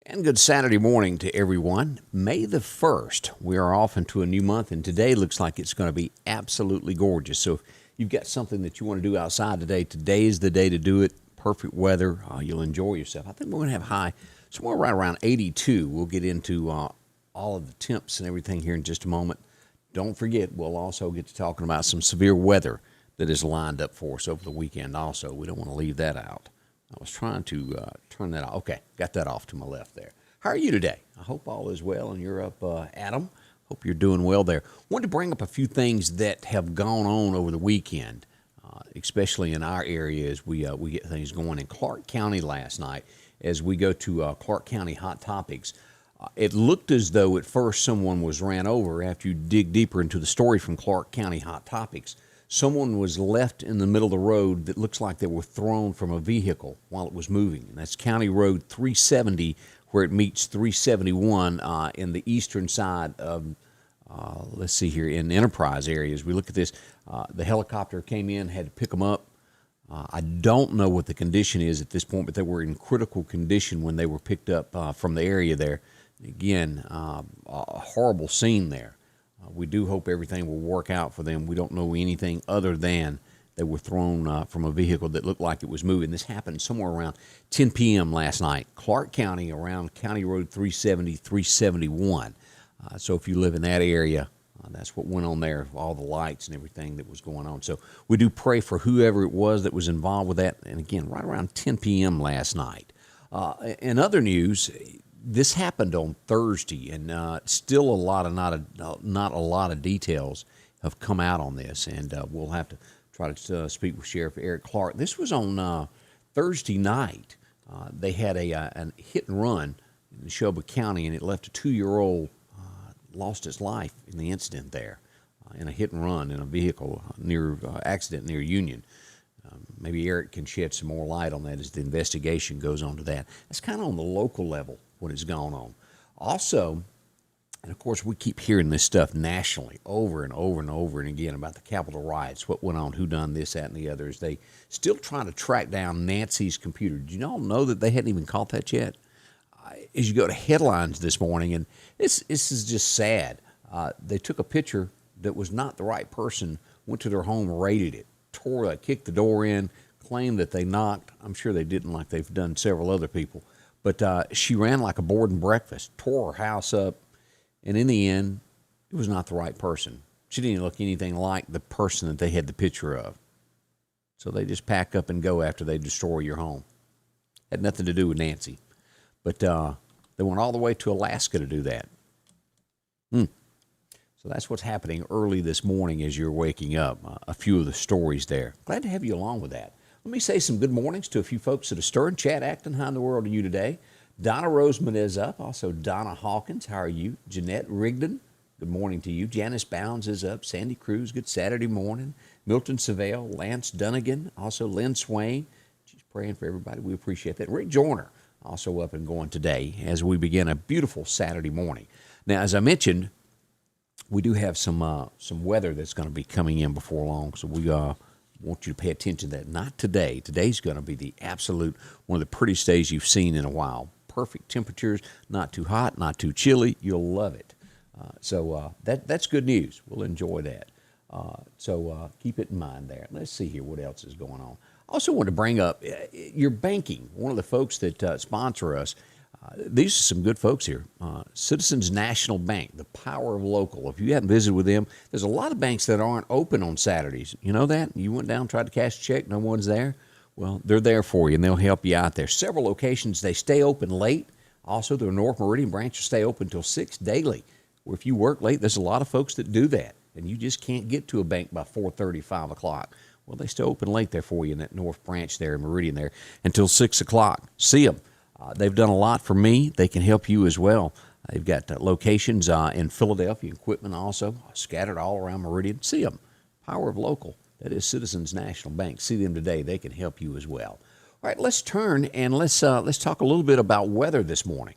And good Saturday morning to everyone. May the 1st. We are off into a new month, and today looks like it's going to be absolutely gorgeous. So if you've got something that you want to do outside today is the day to do it. Perfect weather. You'll enjoy yourself. I think we're going to have high somewhere right around 82. We'll get into all of the temps and everything here in just a moment. Don't forget, we'll also get to talking about some severe weather that is lined up for us over the weekend also. We don't want to leave that out. I was trying to turn that off. Okay, got that off to my left there. How are you today? I hope all is well and you're up, Adam. Hope you're doing well there. Wanted to bring up a few things that have gone on over the weekend, especially in our area as we get things going in Clark County last night. As we go to Clark County Hot Topics, it looked as though at first someone was ran over. After you dig deeper into the story from Clark County Hot Topics, someone was left in the middle of the road that looks like they were thrown from a vehicle while it was moving. And that's County Road 370, where it meets 371 in the eastern side of, let's see here, in Enterprise areas. We look at this. The helicopter came in, had to pick them up. I don't know what the condition is at this point, but they were in critical condition when they were picked up from the area there. Again, a horrible scene there. We do hope everything will work out for them. We don't know anything other than they were thrown from a vehicle that looked like it was moving. This happened somewhere around 10 p.m. last night. Clark County, around County Road 370, 371. So if you live in that area, that's what went on there, all the lights and everything that was going on. So we do pray for whoever it was that was involved with that. And again, right around 10 p.m. last night. In other news, this happened on Thursday, and still not a lot of details have come out on this, and we'll have to try to speak with Sheriff Eric Clark. This was on Thursday night. They had a hit and run in Neshoba County, and it left a 2-year-old lost his life in the incident there, in a hit and run in a vehicle accident near Union. Maybe Eric can shed some more light on that as the investigation goes on to that. That's kind of on the local level what has gone on. Also, and of course we keep hearing this stuff nationally over and over and over and again about the Capitol riots, what went on, who done this, that, and the others. They still trying to track down Nancy's computer. Did you all know that they hadn't even caught that yet? As you go to headlines this morning, and this is just sad. They took a picture that was not the right person, went to their home, raided it, kicked the door in, claimed that they knocked. I'm sure they didn't, like they've done several other people. But she ran like a board and breakfast, tore her house up, and in the end, it was not the right person. She didn't look anything like the person that they had the picture of. So they just pack up and go after they destroy your home. Had nothing to do with Nancy. But they went all the way to Alaska to do that. So that's what's happening early this morning as you're waking up. A few of the stories there. Glad to have you along with that. Let me say some good mornings to a few folks that are stirring. Chad Acton, how in the world are you today? Donna Roseman is up. Also, Donna Hawkins, how are you? Jeanette Rigdon, good morning to you. Janice Bounds is up. Sandy Cruz, good Saturday morning. Milton Savelle, Lance Dunnigan, also Lynn Swain. She's praying for everybody. We appreciate that. Rick Joyner, also up and going today as we begin a beautiful Saturday morning. Now, as I mentioned, we do have some weather that's going to be coming in before long, so we want you to pay attention to that. Not today. Today's going to be the absolute one of the prettiest days you've seen in a while. Perfect temperatures, not too hot, not too chilly. You'll love it. So that's good news. We'll enjoy that. So keep it in mind there. Let's see here what else is going on. I also want to bring up your banking. One of the folks that sponsor us, these are some good folks here. Citizens National Bank, the power of local. If you haven't visited with them, there's a lot of banks that aren't open on Saturdays. You know that? You went down, tried to cash a check, no one's there. Well, they're there for you, and they'll help you out there. Several locations, they stay open late. Also, their North Meridian branch will stay open until 6 daily. Or if you work late, there's a lot of folks that do that, and you just can't get to a bank by 4:30, 5 o'clock. Well, they stay open late there for you in that North branch there in Meridian there until 6 o'clock. See them. They've done a lot for me. They can help you as well. They've got locations in Philadelphia and Quitman also, scattered all around Meridian. See them. Power of local. That is Citizens National Bank. See them today. They can help you as well. All right, let's turn and let's talk a little bit about weather this morning.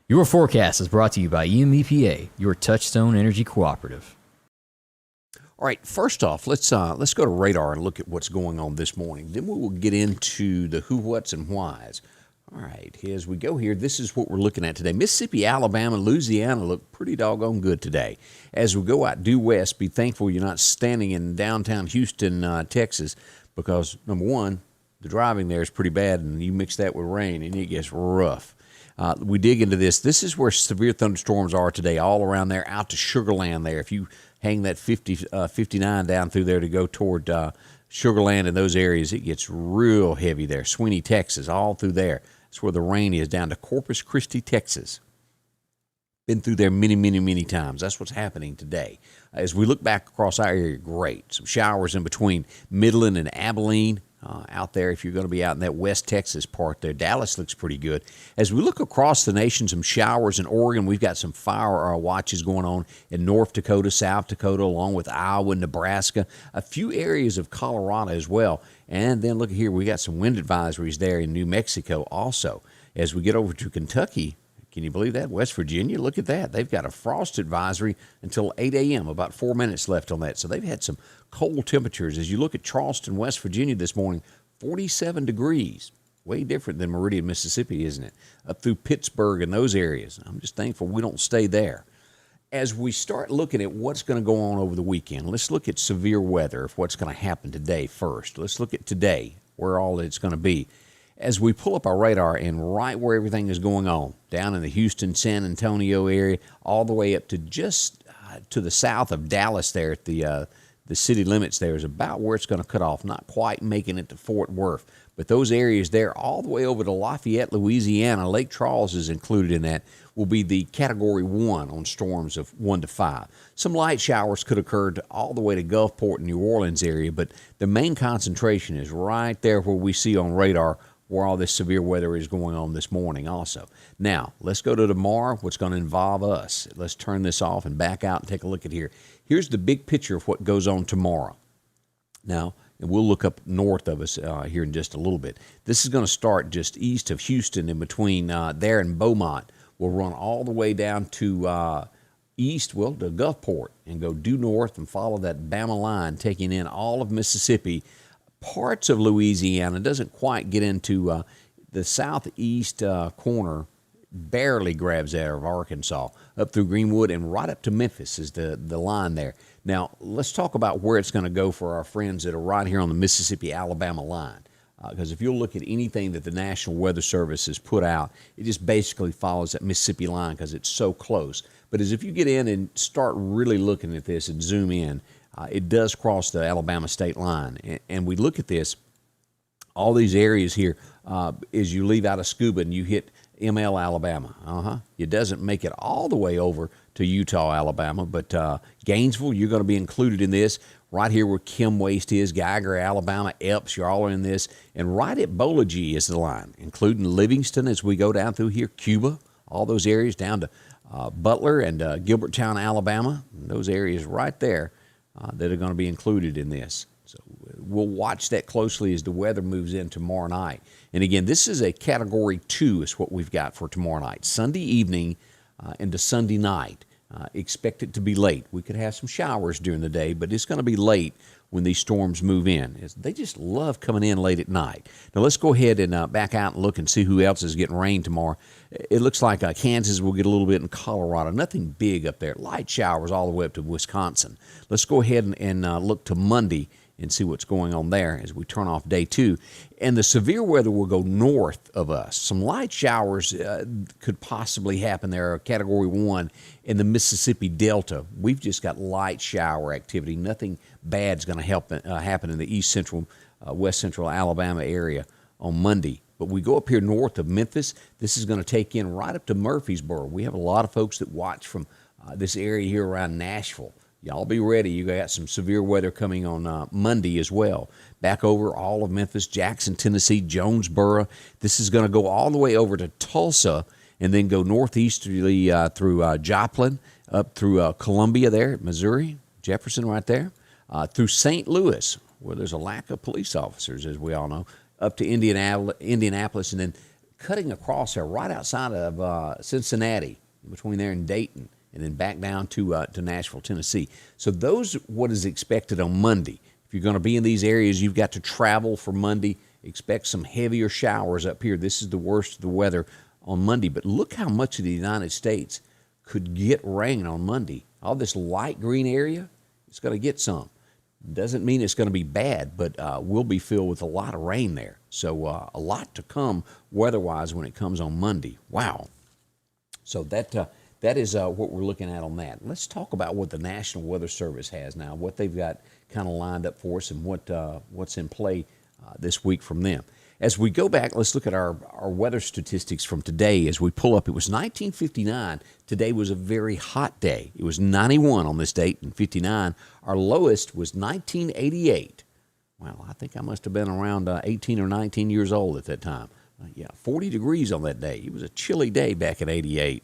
Your forecast is brought to you by EMEPA, your Touchstone Energy Cooperative. All right, first off, let's go to radar and look at what's going on this morning. Then we will get into the who, what's, and whys. All right, as we go here, this is what we're looking at today. Mississippi, Alabama, Louisiana look pretty doggone good today. As we go out due west, be thankful you're not standing in downtown Houston, Texas, because, number one, the driving there is pretty bad, and you mix that with rain, and it gets rough. We dig into this. This is where severe thunderstorms are today, all around there, out to Sugarland there. If you hang that 59 down through there to go toward Sugarland and those areas, it gets real heavy there. Sweeny, Texas, all through there. That's where the rain is, down to Corpus Christi, Texas. Been through there many, many, many times. That's what's happening today. As we look back across our area, great. Some showers in between Midland and Abilene. Out there, if you're going to be out in that West Texas part there. Dallas looks pretty good. As we look across the nation, some showers in Oregon. We've got some fire watches going on in North Dakota, South Dakota, along with Iowa, Nebraska. A few areas of Colorado as well. And then look here, we got some wind advisories there in New Mexico also. As we get over to Kentucky, can you believe that? West Virginia, look at that. They've got a frost advisory until 8 a.m., about 4 minutes left on that. So they've had some cold temperatures. As you look at Charleston, West Virginia this morning, 47 degrees. Way different than Meridian, Mississippi, isn't it? Up through Pittsburgh and those areas. I'm just thankful we don't stay there. As we start looking at what's going to go on over the weekend, let's look at severe weather, of what's going to happen today first. Let's look at today, where all it's going to be. As we pull up our radar and right where everything is going on, down in the Houston, San Antonio area, all the way up to just to the south of Dallas there at the city limits there is about where it's going to cut off, not quite making it to Fort Worth. But those areas there all the way over to Lafayette, Louisiana, Lake Charles is included in that, will be the Category 1 on storms of 1 to 5. Some light showers could occur all the way to Gulfport and New Orleans area, but the main concentration is right there where we see on radar where all this severe weather is going on this morning also. Now, let's go to tomorrow, what's going to involve us. Let's turn this off and back out and take a look at here. Here's the big picture of what goes on tomorrow. Now, and we'll look up north of us here in just a little bit. This is going to start just east of Houston, in between there and Beaumont. We'll run all the way down to east, well, to Gulfport, and go due north and follow that Bama line, taking in all of Mississippi, parts of Louisiana. Doesn't quite get into the southeast corner, barely grabs out of Arkansas, up through Greenwood and right up to Memphis is the line there. Now, let's talk about where it's going to go for our friends that are right here on the Mississippi-Alabama line. Because if you'll look at anything that the National Weather Service has put out, it just basically follows that Mississippi line because it's so close. But as if you get in and start really looking at this and zoom in, it does cross the Alabama state line. And we look at this, all these areas here, as you leave out of Scuba and you hit ML, Alabama. It doesn't make it all the way over to Utah, Alabama, but Gainesville, you're going to be included in this. Right here where Kim Waste is, Geiger, Alabama, Epps, you're all in this. And right at Bologee is the line, including Livingston as we go down through here, Cuba, all those areas down to Butler and Gilberttown, Alabama. Those areas right there that are going to be included in this. So we'll watch that closely as the weather moves in tomorrow night. And again, this is a Category 2 is what we've got for tomorrow night. Sunday evening into Sunday night. Expect it to be late. We could have some showers during the day, but it's going to be late when these storms move in. They just love coming in late at night. Now let's go ahead and back out and look and see who else is getting rain tomorrow. It looks like Kansas will get a little bit in Colorado. Nothing big up there. Light showers all the way up to Wisconsin. Let's go ahead and look to Monday and see what's going on there as we turn off day 2. And the severe weather will go north of us. Some light showers could possibly happen there, Category 1 in the Mississippi Delta. We've just got light shower activity. Nothing bad's going to happen in the east central, west central Alabama area on Monday. But we go up here north of Memphis. This is going to take in right up to Murfreesboro. We have a lot of folks that watch from this area here around Nashville. Y'all be ready. You got some severe weather coming on Monday as well. Back over all of Memphis, Jackson, Tennessee, Jonesboro. This is going to go all the way over to Tulsa and then go northeasterly through Joplin, up through Columbia there, Missouri, Jefferson right there, through St. Louis, where there's a lack of police officers, as we all know, up to Indianapolis, and then cutting across there right outside of Cincinnati, between there and Dayton, and then back down to Nashville, Tennessee. So those what is expected on Monday. If you're going to be in these areas, you've got to travel for Monday. Expect some heavier showers up here. This is the worst of the weather on Monday. But look how much of the United States could get rain on Monday. All this light green area, it's going to get some. Doesn't mean it's going to be bad, but we'll be filled with a lot of rain there. So a lot to come weather-wise when it comes on Monday. Wow. So that is what we're looking at on that. Let's talk about what the National Weather Service has now, what they've got kind of lined up for us, and what's in play this week from them. As we go back, let's look at our weather statistics from today. As we pull up, it was 1959. Today was a very hot day. It was 91 on this date in 59. Our lowest was 1988. Well, I think I must have been around 18 or 19 years old at that time. 40 degrees on that day. It was a chilly day back in 88.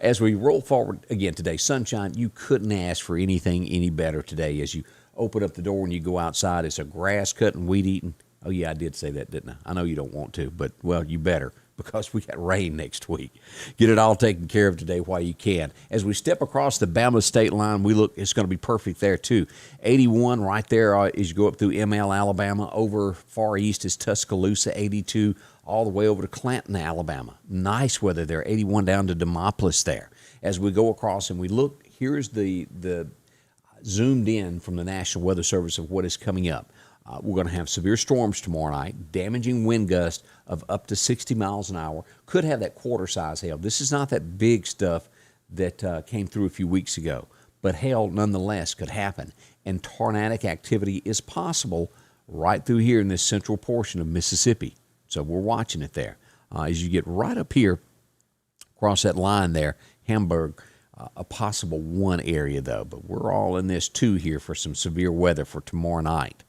As we roll forward again today, sunshine, you couldn't ask for anything any better today. As you open up the door and you go outside, it's a grass cutting, weed eating. Oh, yeah, I did say that, didn't I? I know you don't want to, but, well, you better, because we got rain next week. Get it all taken care of today while you can. As we step across the Bama state line, we look, it's going to be perfect there, too. 81 right there as you go up through ML, Alabama. Over far east is Tuscaloosa, 82, all the way over to Clanton, Alabama. Nice weather there, 81 down to Demopolis there. As we go across and we look, here's the zoomed in from the National Weather Service of what is coming up. We're going to have severe storms tomorrow night, damaging wind gusts of up to 60 miles an hour. Could have that quarter-size hail. This is not that big stuff that came through a few weeks ago, but hail nonetheless could happen. And tornadic activity is possible right through here in this central portion of Mississippi. So we're watching it there. As you get right up here, across that line there, Hamburg, a possible one area though, but we're all in this too here for some severe weather for tomorrow night.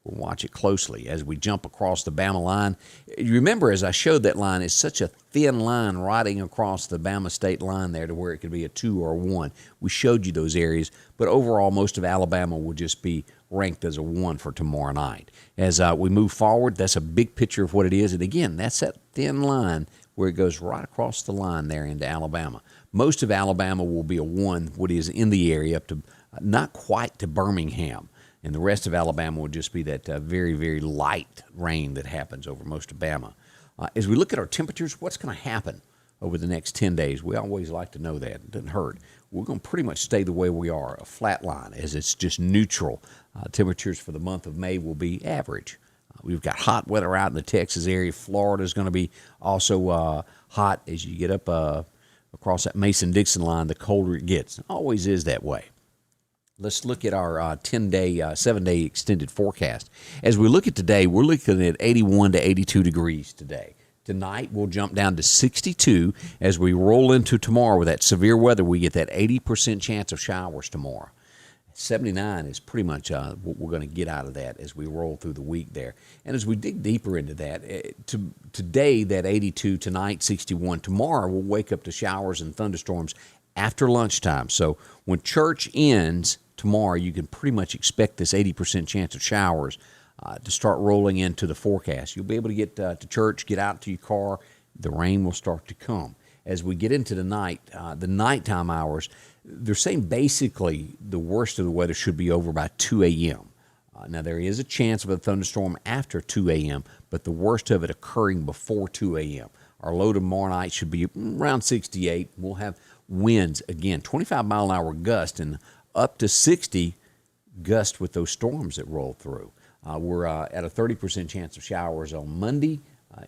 We'll watch it closely as we jump across the Bama line. You remember, as I showed that line, it's such a thin line riding across the Bama state line there to where it could be a 2 or a 1. We showed you those areas, but overall, most of Alabama will just be ranked as a 1 for tomorrow night. As we move forward, that's a big picture of what it is. And again, that's that thin line where it goes right across the line there into Alabama. Most of Alabama will be a 1, what is in the area, up to not quite to Birmingham. And the rest of Alabama will just be that very, very light rain that happens over most of Bama. As we look at our temperatures, what's going to happen over the next 10 days? We always like to know that. It doesn't hurt. We're going to pretty much stay the way we are, a flat line, as it's just neutral. Temperatures for the month of May will be average. We've got hot weather out in the Texas area. Florida is going to be also hot as you get up across that Mason-Dixon line. The colder it gets. It always is that way. Let's look at our 10-day, 7-day extended forecast. As we look at today, we're looking at 81 to 82 degrees today. Tonight, we'll jump down to 62. As we roll into tomorrow with that severe weather, we get that 80% chance of showers tomorrow. 79 is pretty much what we're going to get out of that as we roll through the week there. And as we dig deeper into that, today, that 82, tonight, 61. Tomorrow, we'll wake up to showers and thunderstorms after lunchtime. So when church ends tomorrow, you can pretty much expect this 80% chance of showers to start rolling into the forecast. You'll be able to get to church, get out to your car. The rain will start to come. As we get into the night, the nighttime hours, they're saying basically the worst of the weather should be over by 2 a.m. Now, there is a chance of a thunderstorm after 2 a.m., but the worst of it occurring before 2 a.m. Our low tomorrow night should be around 68. We'll have winds, again, 25-mile-an-hour gust and up to 60 gust with those storms that roll through. We're at a 30% chance of showers on Monday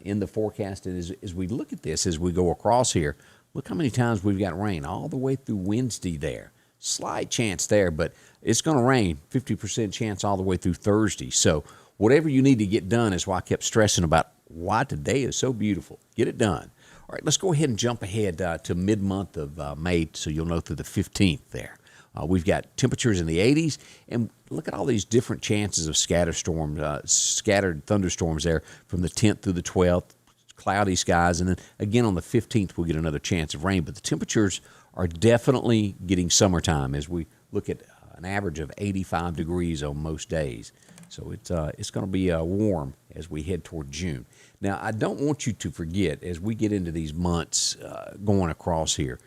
in the forecast. And as we look at this, as we go across here, look how many times we've got rain all the way through Wednesday there. Slight chance there, but it's going to rain, 50% chance all the way through Thursday. So whatever you need to get done is why I kept stressing about why today is so beautiful. Get it done. All right, let's go ahead and jump ahead to mid-month of May so you'll know through the 15th there. We've got temperatures in the 80s, and look at all these different chances of scattered thunderstorms there from the 10th through the 12th, cloudy skies, and then again on the 15th we'll get another chance of rain. But the temperatures are definitely getting summertime as we look at an average of 85 degrees on most days. So it's going to be warm as we head toward June. Now, I don't want you to forget, as we get into these months going across here,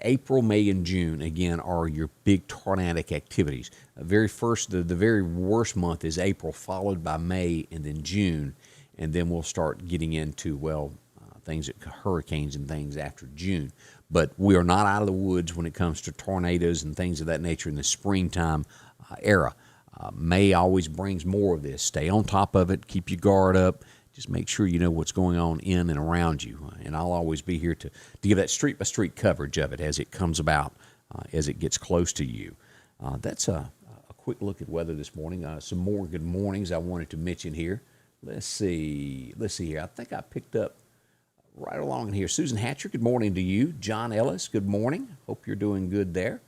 April, May, and June, again, are your big tornadic activities. The very worst month is April, followed by May and then June. And then we'll start getting into, things like hurricanes and things after June. But we are not out of the woods when it comes to tornadoes and things of that nature in the springtime era. May always brings more of this. Stay on top of it. Keep your guard up. Just make sure you know what's going on in and around you. And I'll always be here to give that street-by-street coverage of it as it comes about, as it gets close to you. That's a quick look at weather this morning. Some more good mornings I wanted to mention here. Let's see here. I think I picked up right along in here. Susan Hatcher, good morning to you. John Ellis, good morning. Hope you're doing good there.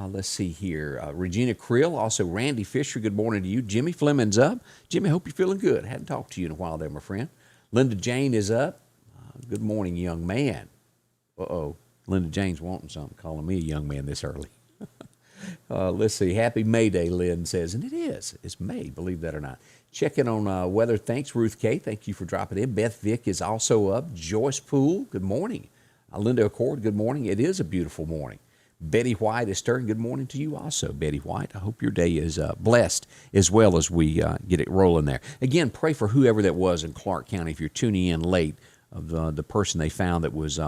Let's see here. Regina Creel, also Randy Fisher, good morning to you. Jimmy Fleming's up. Jimmy, hope you're feeling good. Hadn't talked to you in a while there, my friend. Linda Jane is up. Good morning, young man. Uh-oh. Linda Jane's wanting something, calling me a young man this early. Let's see. Happy May Day, Lynn says. And it is. It's May, believe that or not. Checking on weather. Thanks, Ruth K. Thank you for dropping in. Beth Vick is also up. Joyce Poole, good morning. Linda Accord, good morning. It is a beautiful morning. Betty White is stirring. Good morning to you also, Betty White. I hope your day is blessed as well as we get it rolling there. Again, pray for whoever that was in Clark County if you're tuning in late, of the person they found that was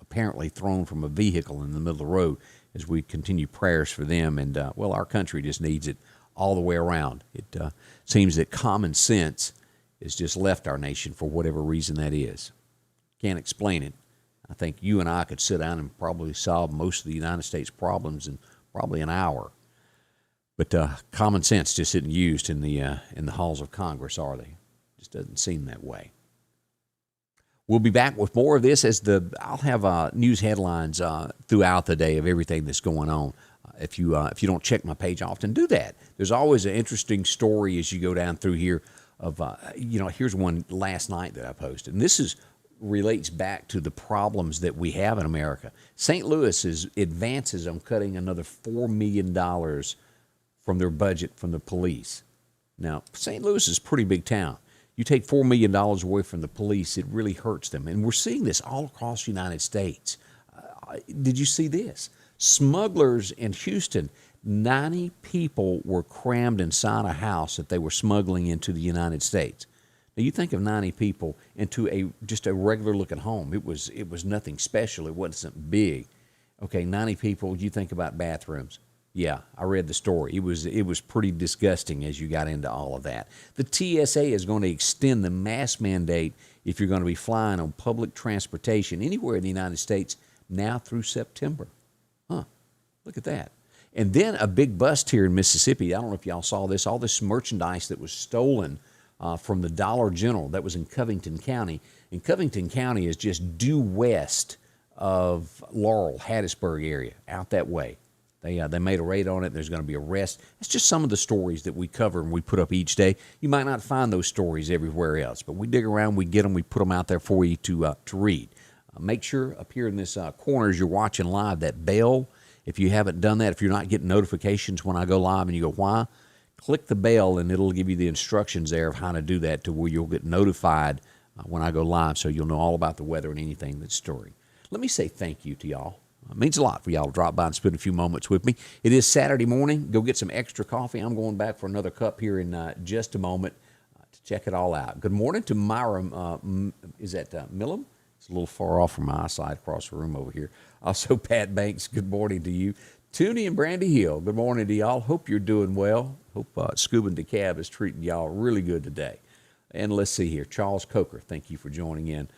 apparently thrown from a vehicle in the middle of the road, as we continue prayers for them. And, our country just needs it all the way around. It seems that common sense has just left our nation for whatever reason that is. Can't explain it. I think you and I could sit down and probably solve most of the United States problems in probably an hour. But common sense just isn't used in the halls of Congress, are they? Just doesn't seem that way. We'll be back with more of this I'll have news headlines throughout the day of everything that's going on. If you don't check my page often, do that. There's always an interesting story as you go down through here. Here's one last night that I posted, and this relates back to the problems that we have in America. St. Louis advances on cutting another $4 million from their budget from the police. Now, St. Louis is a pretty big town. You take $4 million away from the police, it really hurts them. And we're seeing this all across the United States. Did you see this? Smugglers in Houston, 90 people were crammed inside a house that they were smuggling into the United States. Now, you think of 90 people into just a regular-looking home. It was nothing special. It wasn't big. Okay, 90 people, you think about bathrooms. Yeah, I read the story. It was pretty disgusting as you got into all of that. The TSA is going to extend the mask mandate if you're going to be flying on public transportation anywhere in the United States now through September. Look at that. And then a big bust here in Mississippi. I don't know if y'all saw this. All this merchandise that was stolen from the Dollar General that was in Covington County. And Covington County is just due west of Laurel, Hattiesburg area, out that way. They made a raid on it. There's going to be arrests. It's just some of the stories that we cover and we put up each day. You might not find those stories everywhere else, but we dig around, we get them, we put them out there for you to read. Make sure up here in this corner as you're watching live, that bell, if you haven't done that, if you're not getting notifications when I go live and you go, why? Click the bell and it'll give you the instructions there of how to do that to where you'll get notified when I go live, so you'll know all about the weather and anything that's stirring. Let me say thank you to y'all. It means a lot for y'all to drop by and spend a few moments with me. It is Saturday morning. Go get some extra coffee. I'm going back for another cup here in just a moment to check it all out. Good morning to Myra. Is that Millum? It's a little far off from my eyesight across the room over here. Also, Pat Banks, good morning to you. Toonie and Brandy Hill, good morning to y'all. Hope you're doing well. Hope Scuba and DeKalb is treating y'all really good today. And let's see here. Charles Coker, thank you for joining in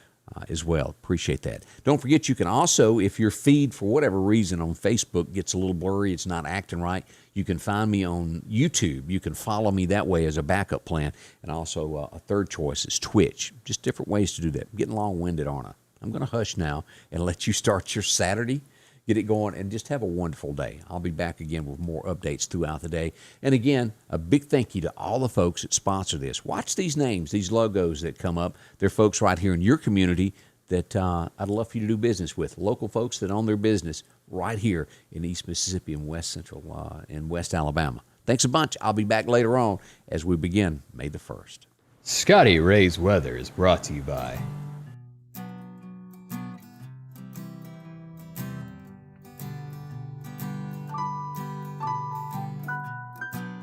as well. Appreciate that. Don't forget, you can also, if your feed for whatever reason on Facebook gets a little blurry, it's not acting right, you can find me on YouTube. You can follow me that way as a backup plan. And also a third choice is Twitch. Just different ways to do that. I'm getting long-winded, aren't I? I'm going to hush now and let you start your Saturday. Get it going, and just have a wonderful day. I'll be back again with more updates throughout the day. And again, a big thank you to all the folks that sponsor this. Watch these names, these logos that come up. They're folks right here in your community that I'd love for you to do business with. Local folks that own their business right here in East Mississippi and West Central and West Alabama. Thanks a bunch. I'll be back later on as we begin May the 1st. Scotty Ray's Weather is brought to you by